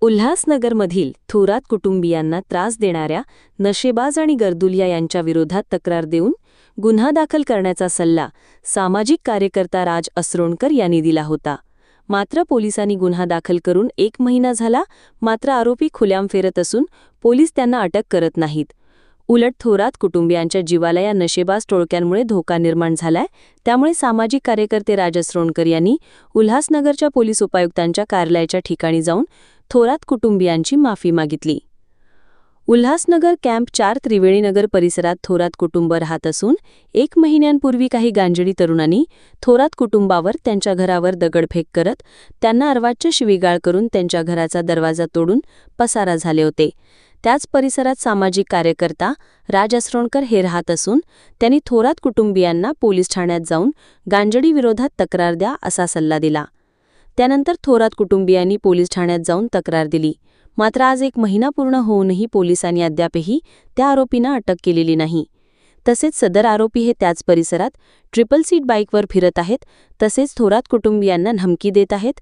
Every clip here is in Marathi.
उल्हासनगरमधील थोरात कुटुंबियांना त्रास देणाऱ्या नशेबाज आणि गर्दुलिया यांच्या विरोधात तक्रार देऊन गुन्हा दाखल करण्याचा सल्ला सामाजिक कार्यकर्ता राज असरोणकर यांनी दिला होता. मात्र पोलिसांनी गुन्हा दाखल करून 1 महिना झाला, मात्र आरोपी खुल्याम फिरत असून पोलीस त्यांना अटक करत नाहीत. उलट थोरात कुटुंबियांच्या जीवाला या नशेबाज टोळक्यांमुळे धोका निर्माण झालाय. त्यामुळे सामाजिक कार्यकर्ते राज असरोणकर यांनी उल्हासनगरच्या पोलीस उपायुक्तांच्या कार्यालयाच्या ठिकाणी जाऊन थोरात कुटुंबियांची माफी मागितली. उल्हासनगर कॅम्प 4 त्रिवेणीनगर परिसरात थोरात कुटुंब राहत असून 1 महिन्यांपूर्वी काही गांजडी तरुणांनी थोरात कुटुंबावर त्यांच्या घरावर दगडफेक करत त्यांना अर्वाच्य शिवीगाळ करून त्यांच्या घराचा दरवाजा तोडून पसारा झाले होते. त्याच परिसरात सामाजिक कार्यकर्ता राज असरोणकर हे राहत असून त्यांनी थोरात कुटुंबियांना पोलीस ठाण्यात जाऊन गांजडी विरोधात तक्रार द्या असा सल्ला दिला. त्यानंतर थोरात कुटुंबियांनी पोलीस ठाण्यात जाऊन तक्रार दिली. मात्र आज 1 महिना पूर्ण होऊनही पोलिसांनी अद्यापही त्या आरोपींना अटक केलेली नाही. तसेच सदर आरोपी हे त्याच परिसरात ट्रिपल सीट बाईकवर फिरत आहेत. तसेच थोरात कुटुंबियांना धमकी देत आहेत,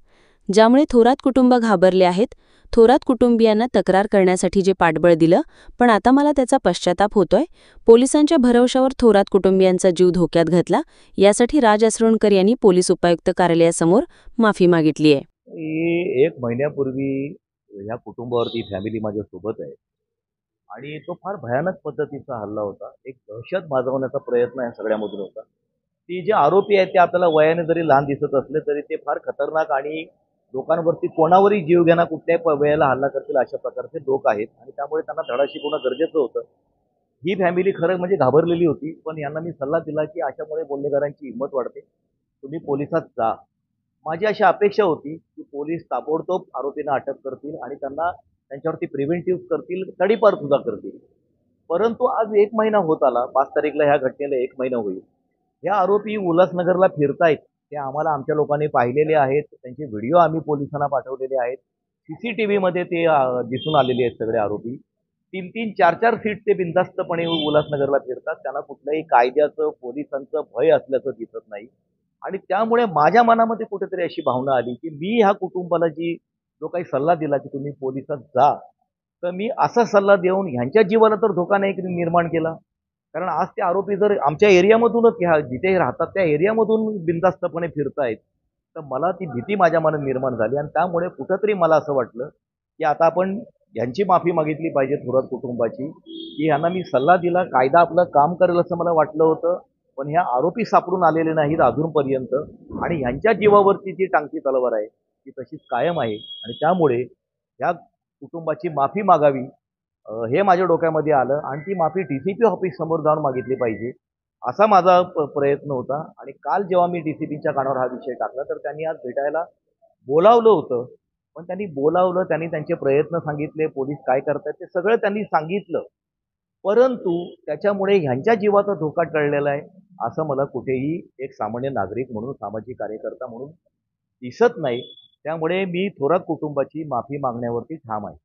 ज्यामुळे थोरात कुटुंब घाबरले आहेत. थोरात कुटुंबियांना तक्रार करण्यासाठी जे पाठबळ दिलं, पण आता मला त्याचा पश्चाताप होतोय. पोलिसांच्या भरवशावर थोरात कुटुंबियांचा जीव धोक्यात घातला. यासाठी राज असरोणकर यांनी पोलीस उपायुक्त कार्यालयासमोर माफी मागितली आहे. 1 महिन्यापूर्वी ह्या कुटुंबावरती फॅमिली माझ्यासोबत आहे आणि तो फार भयानक पद्धतीचा हल्ला होता. एक दहशत माजवण्याचा प्रयत्न या सगळ्यामधून होता. ती जे आरोपी आहेत ते आपल्याला वयाने जरी लहान दिसत असले तरी ते फार खतरनाक आणि लोकांवरती कोणावरही जीव घेणं कुठल्याही वेळेला हल्ला करतील अशा प्रकारचे लोक आहेत आणि त्यामुळे त्यांना धडा शिकवणं गरजेचं होतं. ही फॅमिली खरं म्हणजे घाबरलेली होती, पण यांना मी सल्ला दिला की अशामुळे गुन्हेगारांची हिंमत वाढते, तुम्ही पोलिसात जा. माझी अशी अपेक्षा होती की पोलीस ताबडतोब आरोपींना अटक करतील आणि त्यांच्यावरती प्रिव्हेंटिव्ह करतील, तडीपार सुद्धा करतील. परंतु आज 1 महिना होत आला. 5 तारीखला ह्या घटनेला 1 महिना होईल. ह्या आरोपी उल्हासनगरला फिरतायत ते आम्हाला आमच्या लोकांनी पाहिलेले आहेत. त्यांचे व्हिडिओ आम्ही पोलिसांना पाठवलेले आहेत. CCTVमध्ये ते दिसून आलेले आहेत सगळे आरोपी. 3-3, 4-4 सीट ते बिनधास्तपणे उल्हासनगरला फिरतात. त्यांना कुठल्याही कायद्याचं, पोलिसांचं भय असल्याचं दिसत नाही. आणि त्यामुळे माझ्या मनामध्ये कुठेतरी अशी भावना आली की मी ह्या कुटुंबाला जो काही सल्ला दिला की तुम्ही पोलिसात जा, तर मी असा सल्ला देऊन ह्यांच्या जीवाला तर धोका नाही निर्माण केला. कारण आज ते आरोपी जर आमच्या एरियामधूनच जिथे राहतात त्या एरियामधून बिनधास्तपणे फिरतायत, तर मला ती भीती माझ्या मनात निर्माण झाली आणि त्यामुळे कुठंतरी मला असं वाटलं की आता आपण यांची माफी मागितली पाहिजे थोरात कुटुंबाची, की ह्यांना मी सल्ला दिला, कायदा आपलं काम करेल असं मला वाटलं होतं. पण ह्या आरोपी सापडून आलेले नाहीत अजूनपर्यंत आणि ह्यांच्या जीवावरती जी टांगती तलवार आहे ती तशीच कायम आहे आणि त्यामुळे ह्या कुटुंबाची माफी मागावी हे माझ्या डोक्यामध्ये आलं आणि ती माफी DCP ऑफिस समोर जाऊन मागितली पाहिजे असा माझा प्रयत्न होता. आणि काल जेव्हा मी DCPच्या कानावर हा विषय टाकला तर त्यांनी आज भेटायला बोलावलं होतं. पण त्यांनी बोलावलं, त्यांनी त्यांचे प्रयत्न सांगितले, पोलीस काय करतात ते सगळं त्यांनी सांगितलं. परंतु त्याच्यामुळे ह्यांच्या जीवाचा धोका टळलेला आहे असं मला कुठेही एक सामान्य नागरिक म्हणून, सामाजिक कार्यकर्ता म्हणून दिसत नाही. त्यामुळे मी थोरात कुटुंबाची माफी मागण्यावरती ठाम आहे.